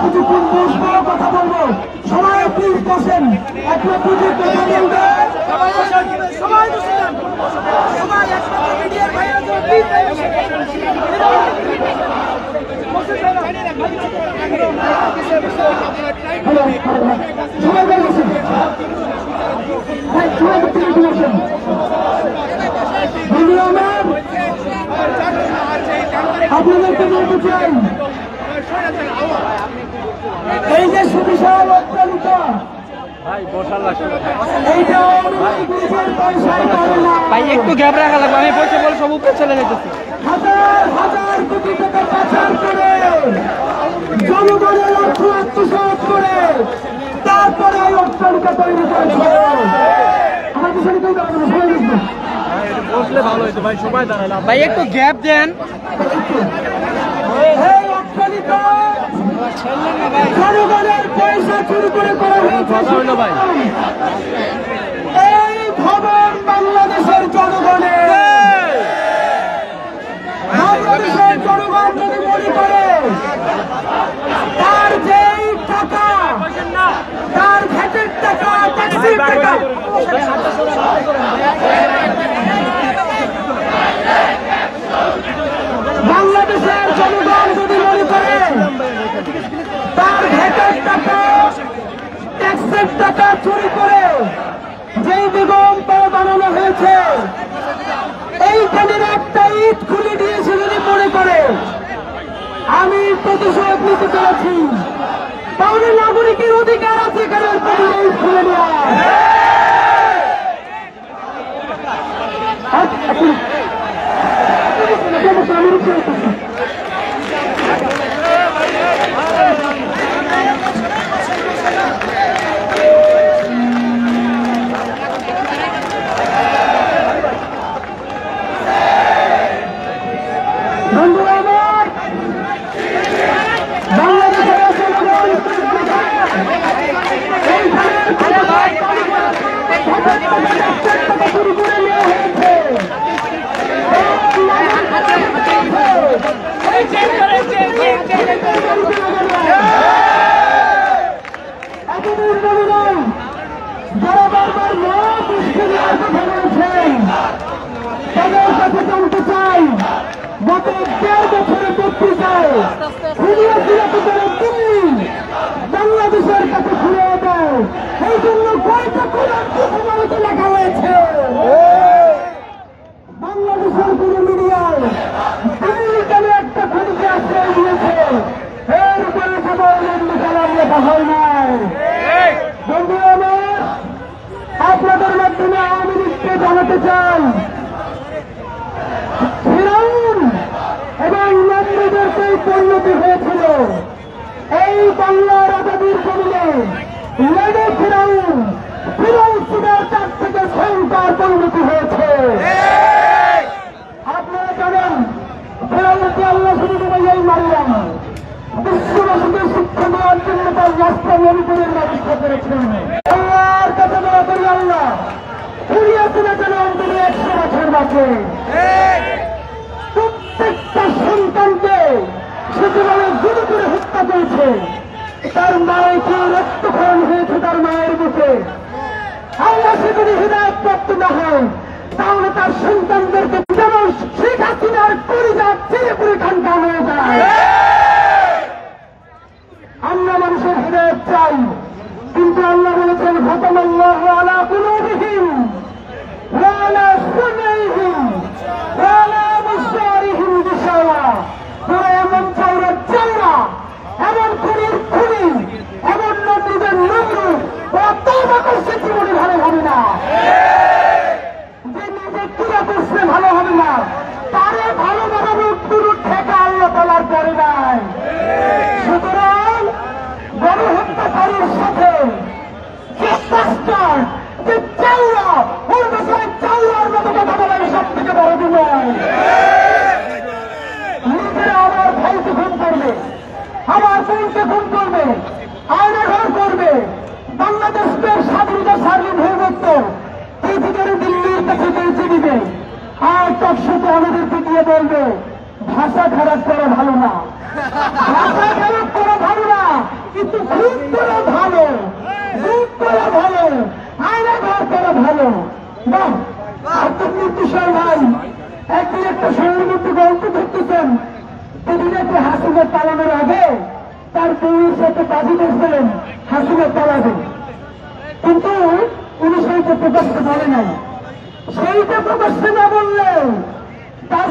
কিছুক্ষণ বসবো, কথা বলবো। সবাই প্লিজ বসেন, একটা পুজো কথা বলবে। আপনাদেরকে বলতে চাই, এই যে সুবিশাল অট্টালিকা, ভাই একটু গ্যাপ রাখা লাগবে, আমি পয়সা বলে সব উপরে চলে যেতেছি। হাজার হাজার কোটি টাকা পাচার করে, জনগণের অর্থ আত্মসাৎ করে তারপরে এই অট্টালিকা তৈরি করেছে। আমার পিছনে কেউ দাঁড়াবে না, সবাই বুঝবে। বসলে ভালো হইতো ভাই, সবাই দাঁড়ালে। ভাই একটু গ্যাপ দেন। এই অট্টালিকা জনগণের পয়সা চুরি করে করা হয়েছে ভাই। এই ভবন বাংলাদেশের জনগণের, বাংলাদেশের জনগণ যদি মনে করে তার যেই টাকা, তার ভ্যাটের টাকা, ট্যাক্সির টাকা, বাংলাদেশের জনগণ যদি মনে করে তার ভ্যাটের টাকা, ট্যাক্সের টাকা চুরি করে যেই বেগম পাড়া বানানো হয়েছে, এইখানের একটা ইট খুলে দিয়েছে যদি মনে করে আমি প্রতিশোধ নিতে চলেছি, তাহলে নাগরিকের অধিকার আছে এখানে ইট খুলে নেওয়া। যারা বারবার তাদের কাছে জানতে চাই, গত 1.5 বছরের পত্রিকায় বাংলাদেশের কাছে ফিরে দেয়, এই জন্য কয়টা খবরে লেখা হয়েছে বাংলাদেশের কোন মিডিয়ায় দিল্লিকালে একটা খুঁজে আশ্রয় দিয়েছে, এর উপরে খবর কালাম লেখা হয় নাই। বন্ধু আমার, আপনাদের মাধ্যমে আওয়ামী লীগকে জানাতে চাই, ফিরাউন এবং নমরুদের পরিণতি হয়েছিল এই বাংলার আজাদির জমিনে। লেডে ফিরাউন, ফিরাউন সুদার কাছ থেকে সংকার পরিণতি হয়েছে। আপনারা জানেন ফিরাউনকে আল্লাহ শুধু এই মারিয়াম বিশ্ববাসীকে শিক্ষা দেওয়ার জন্য তার রাস্তা মনিপুরের ব্যবস্থা করেছেন। আল্লাহর কাছে দোয়া করি, আল্লাহ ফুরিয়েছে না যেন অন্তরে 100 বছর বাঁচে। প্রত্যেকটা সন্তানকে সে যেভাবে গুলি করে হত্যা করেছে, তার মায়েকে রক্তক্ষরণ হয়েছে তার মায়ের বুকে। আল্লাহ সে যদি হৃদয় প্রাপ্ত না হয়, তাহলে তার সন্তানদেরকে যেমন শেখ হাসিনার পরিবার ছেড়ে পুরে ঠান্ডা হয়ে যায়। আমরা মানুষের হৃদয় চাই, কিন্তু আল্লাহ বলেছেন খতামাল্লাহু আলা কুলুবিহিম ওয়া আলা সামিইহিম ওয়া আলা আবসারিহিম গিশাওয়া। তোরা এমন চাওরা চাওরা, এমন খুনির খুনি, এমন নমরুদের নমরুদ, ওরা তওবা করছে জীবনে ভালো হবে না, যে নিজে ক্রিয়া করছে ভালো হবে না, তারে ভালো বানানোর পুরো ঠেকা আল্লাহ তাআলার পরে নাই। সুতরাং গণহত্যাকারীর সাথে যে পাস্টার, যে চাউরা, ওর বিষয়ে চাউরার মতো কথা বলে সব থেকে বড় নয়। নিজেরা আমার ভাইকে খুন করবে, আমার বোনকে খুন করবে, আয়নাঘর করবে, বাংলাদেশকে স্বাধীনতা স্বাধীন হয়ে যেত, এই ভিতরে দিল্লির কাছে পৌঁছে দিবে, আর তৎসত্ত্বেও আমাদেরকে দিয়ে বলবে ভাষা খারাপ করা ভালো না, ভাষা খারাপ করা ভালো না। কিন্তু খুব করা ভালো, খুব করা ভালো, আয়না ঘর করা ভালো। বাহ, আত্মনির্ভরশীল ভাই একদিন একটা সময়ের মধ্যে গল্প করতেছেন, সেদিন একটা হাসিনা পালানোর আগে তার বউয়ের সাথে বাজি করছিলেন হাসিনা পালাবে, কিন্তু উনি সেইটা প্রকাশ্যে বলে নাই। সেইটা প্রকাশ্যে না বললেও তার